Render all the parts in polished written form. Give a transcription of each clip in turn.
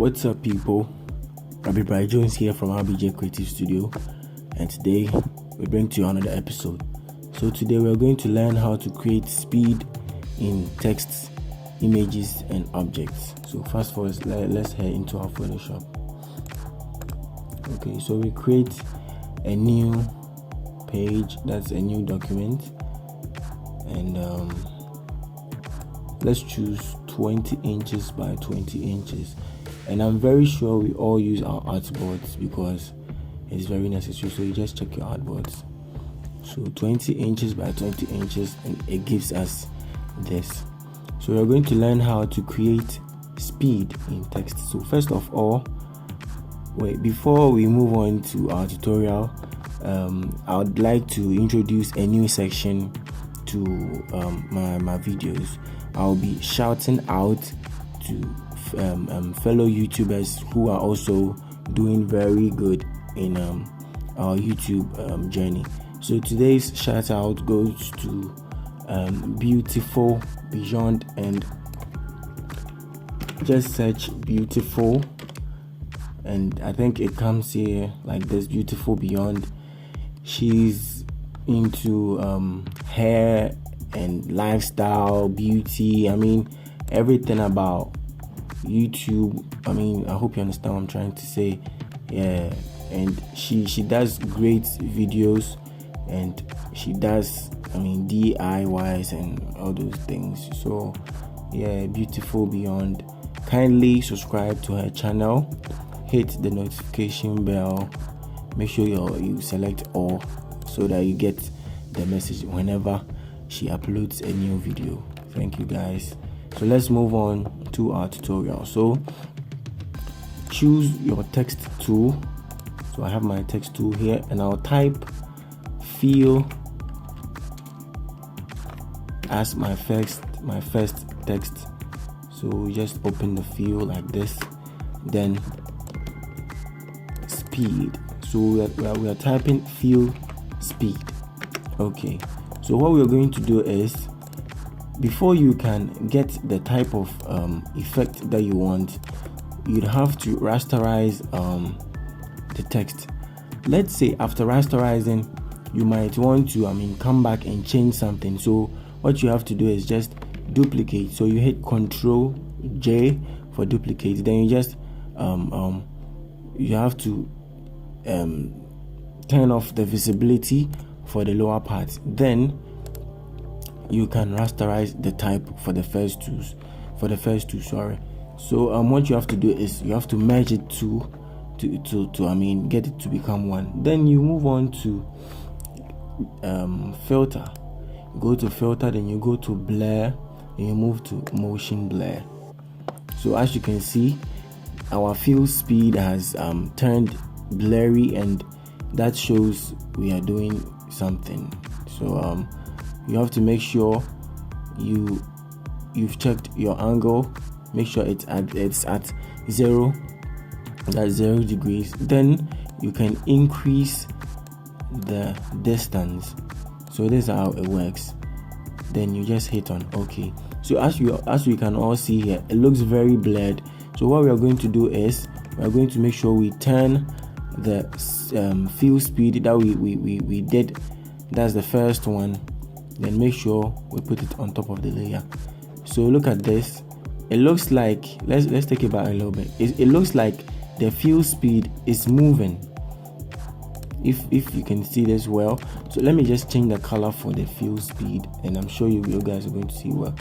What's up, people? Rabbi Brian Jones here from RBJ Creative Studio, and today we bring to you another episode. So today we are going to learn how to create speed in texts, images, and objects. So first of all, let's head into our Photoshop. Okay, so we create a new page, that's a new document, and let's choose 20 inches by 20 inches. And I'm very sure we all use our artboards because it's very necessary. So you just check your artboards. So 20 inches by 20 inches, and it gives us this. So we're going to learn how to create speed in text. So first of all, before we move on to our tutorial, I would like to introduce a new section to my videos. I'll be shouting out to fellow YouTubers who are also doing very good in our YouTube journey. So today's shout out goes to Beautiful Beyond, and just search Beautiful, and I think it comes here like this, Beautiful Beyond. She's into hair and lifestyle, beauty, everything about YouTube. I hope you understand what I'm trying to say. Yeah, and she does great videos, and she does DIYs and all those things. So yeah, Beautiful Beyond, kindly subscribe to her channel, hit the notification bell, make sure you select all so that you get the message whenever she uploads a new video. Thank you guys. So let's move on to our tutorial. So choose your text tool. So I have my text tool here, and I'll type feel as my first text. So just open the feel like this, then speed. So we are typing feel speed. Okay, so what we're going to do is, before you can get the type of effect that you want, you'd have to rasterize the text. Let's say after rasterizing, you might want to come back and change something. So what you have to do is just duplicate. So you hit Ctrl J for duplicate. Then you just you have to turn off the visibility for the lower part. Then you can rasterize the type for the first two. So what you have to do is you have to merge it to get it to become one. Then you move on to filter. You go to filter, then you go to blur, and you move to motion blur. So as you can see, our fill speed has turned blurry, and that shows we are doing something. So you have to make sure you've checked your angle. Make sure it's at 0. That's 0 degrees. Then you can increase the distance. So this is how it works. Then you just hit on OK. So as we can all see here, it looks very blurred. So what we are going to do is we are going to make sure we turn the fill speed that we did. That's the first one. Then make sure we put it on top of the layer. So look at this. It looks like, let's take it back a little bit. It looks like the fill speed is moving, if you can see this well. So let me just change the color for the fill speed, and I'm sure you guys are going to see well.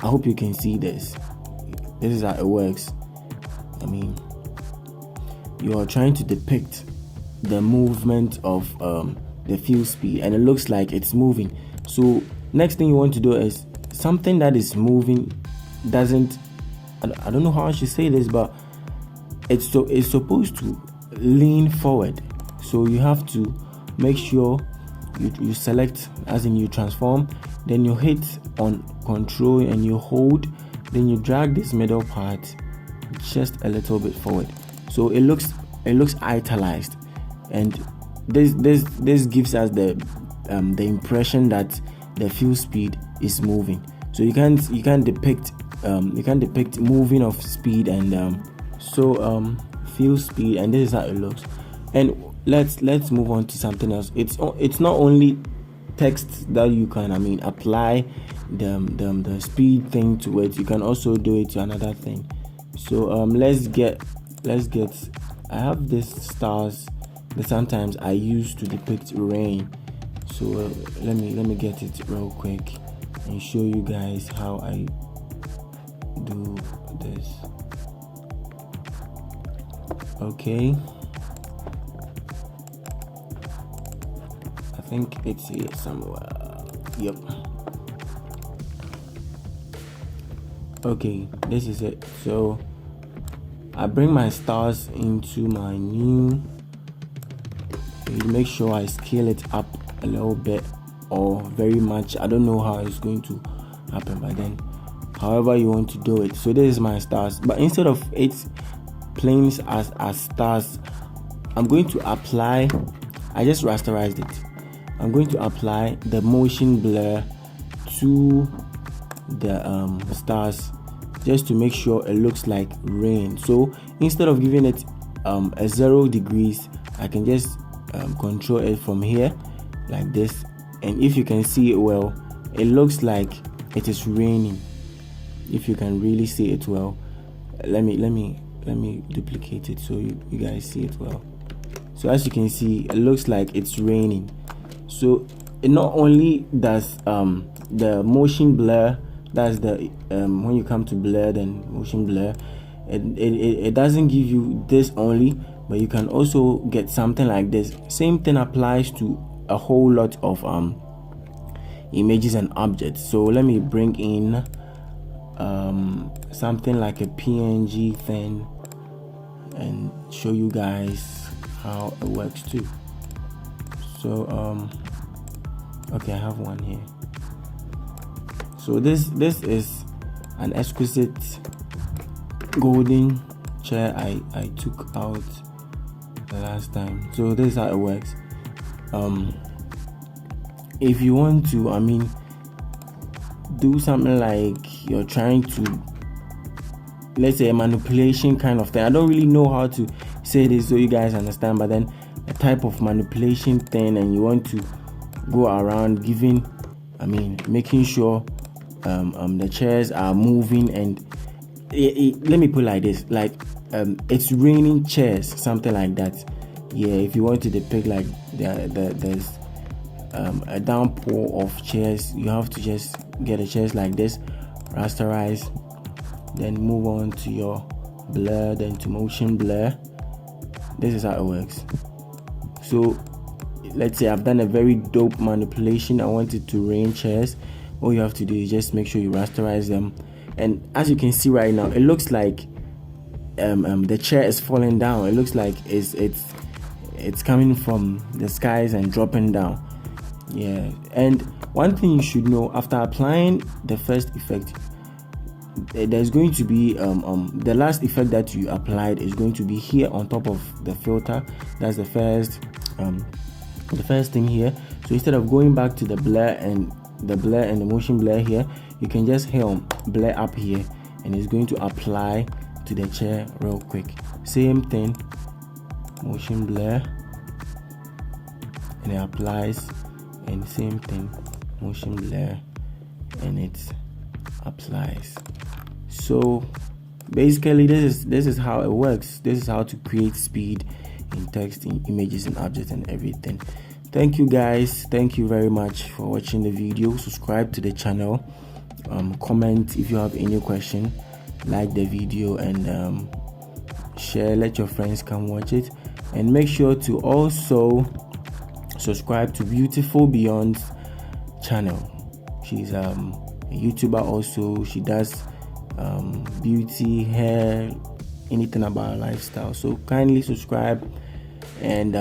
I hope you can see this. This is how it works. You are trying to depict the movement of the fill speed, and it looks like it's moving. So next thing you want to do is something that is moving doesn't, I don't know how I should say this, but it's supposed to lean forward. So you have to make sure you select, as in you transform, then you hit on Control and you hold, then you drag this middle part just a little bit forward. So it looks italized, and this gives us the impression that the fill speed is moving. So you can depict moving of speed and So fill speed, and this is how it looks. And let's move on to something else. It's not only text that you can apply the speed thing to it. You can also do it to another thing. So let's get I have this stars that sometimes I use to depict rain. So let me get it real quick and show you guys how I do this. Okay, I think it's here somewhere. Yep. Okay, this is it. So I bring my stars into my new. You make sure I scale it up a little bit or very much. I don't know how it's going to happen, but then however you want to do it. So this is my stars, but instead of it playing as stars, I'm going to apply. I just rasterized it. I'm going to apply the motion blur to the stars, just to make sure it looks like rain. So instead of giving it a 0 degrees, I can just control it from here like this, and if you can see it well, it looks like it is raining. If you can really see it well, let me duplicate it so you guys see it well. So as you can see, it looks like it's raining. So it not only does the motion blur, that's the when you come to blur, then motion blur, it doesn't give you this only, but you can also get something like this. Same thing applies to a whole lot of images and objects. So let me bring in something like a PNG thing and show you guys how it works too. So okay, I have one here. So this is an exquisite golden chair I took out the last time. So this is how it works. If you want to do something like you're trying to, let's say, a manipulation kind of thing. I don't really know how to say this so you guys understand, but then a type of manipulation thing, and you want to go around giving, making sure the chairs are moving, and let me put it like this, like it's raining chairs, something like that. Yeah, if you want to depict like there's a downpour of chairs, you have to just get a chairs like this, rasterize, then move on to your blur, then to motion blur. This is how it works. So let's say I've done a very dope manipulation. I want it to rain chairs. All you have to do is just make sure you rasterize them, and as you can see right now, it looks like the chair is falling down. It looks like it's coming from the skies and dropping down. Yeah, and one thing you should know, after applying the first effect, there's going to be the last effect that you applied is going to be here on top of the filter. That's the first thing here. So instead of going back to the blur and the motion blur here, you can just hit on blur up here, and it's going to apply to the chair real quick. Same thing, motion blur, and it applies, and same thing, motion blur, and it applies. So basically this is how it works. This is how to create speed in text, in images, and objects, and everything. Thank you guys, thank you very much for watching the video. Subscribe to the channel, comment if you have any question, like the video, and share. Let your friends come watch it, and make sure to also subscribe to Beautiful Beyond's channel. She's a YouTuber also. She does beauty, hair, anything about lifestyle. So kindly subscribe, and